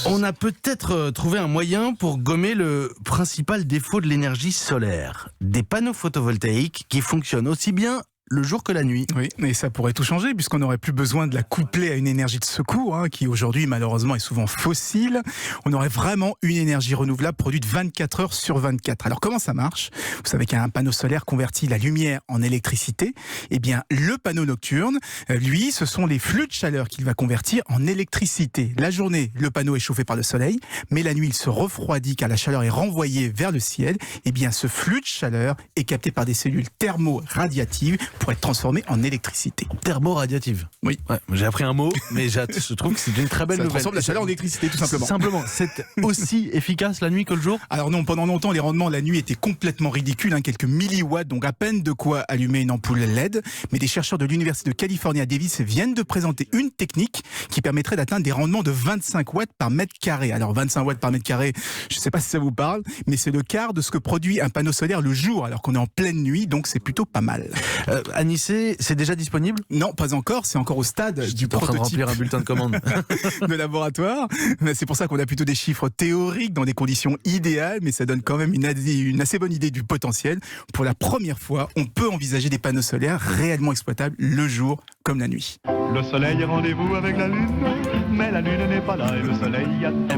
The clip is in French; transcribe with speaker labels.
Speaker 1: On a peut-être trouvé un moyen pour gommer le principal défaut de l'énergie solaire. Des panneaux photovoltaïques qui fonctionnent aussi bien le jour que la nuit.
Speaker 2: Oui, mais ça pourrait tout changer puisqu'on n'aurait plus besoin de la coupler à une énergie de secours qui aujourd'hui malheureusement est souvent fossile. On aurait vraiment une énergie renouvelable produite 24 heures sur 24. Alors comment ça marche ? Vous savez qu'un panneau solaire convertit la lumière en électricité. Eh bien le panneau nocturne, lui, ce sont les flux de chaleur qu'il va convertir en électricité. La journée, le panneau est chauffé par le soleil, mais la nuit il se refroidit car la chaleur est renvoyée vers le ciel. Eh bien ce flux de chaleur est capté par des cellules thermo-radiatives pour être transformé en électricité.
Speaker 1: Thermo-radiative.
Speaker 2: Oui.
Speaker 1: Ouais, j'ai appris un mot, mais je trouve que c'est une très belle
Speaker 2: Ça
Speaker 1: nouvelle.
Speaker 2: transforme la chaleur en électricité, tout simplement.
Speaker 1: Simplement, c'est aussi efficace la nuit que le jour ?
Speaker 2: Alors non, pendant longtemps, les rendements la nuit étaient complètement ridicules, quelques milliwatts, donc à peine de quoi allumer une ampoule LED. Mais des chercheurs de l'Université de Californie à Davis viennent de présenter une technique qui permettrait d'atteindre des rendements de 25 watts par mètre carré. Alors 25 watts par mètre carré, je ne sais pas si ça vous parle, mais c'est le quart de ce que produit un panneau solaire le jour, alors qu'on est en pleine nuit, donc c'est plutôt pas mal.
Speaker 1: Anissé, c'est déjà disponible ?
Speaker 2: Non, pas encore, c'est encore au stade du
Speaker 1: en train de
Speaker 2: prototype
Speaker 1: remplir un bulletin de commande.
Speaker 2: de laboratoire. C'est pour ça qu'on a plutôt des chiffres théoriques dans des conditions idéales, mais ça donne quand même une assez bonne idée du potentiel. Pour la première fois, on peut envisager des panneaux solaires réellement exploitables le jour comme la nuit.
Speaker 3: Le soleil est rendez-vous avec la lune, mais la lune n'est pas là et le soleil attend.